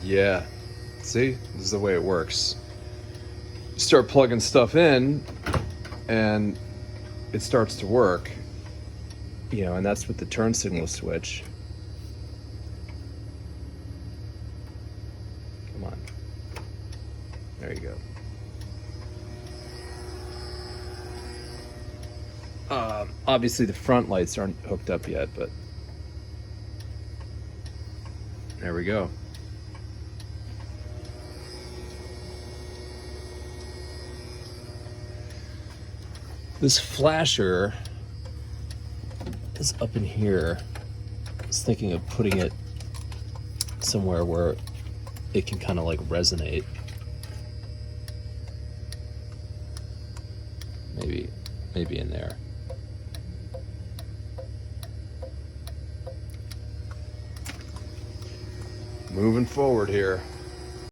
Yeah. See, this is the way it works. Start plugging stuff in and it starts to work, and that's with the turn signal switch. Come on. There you go. Obviously the front lights aren't hooked up yet, but there we go. This flasher is up in here. I was thinking of putting it somewhere where it can kind of like resonate. Maybe in there. Moving forward here.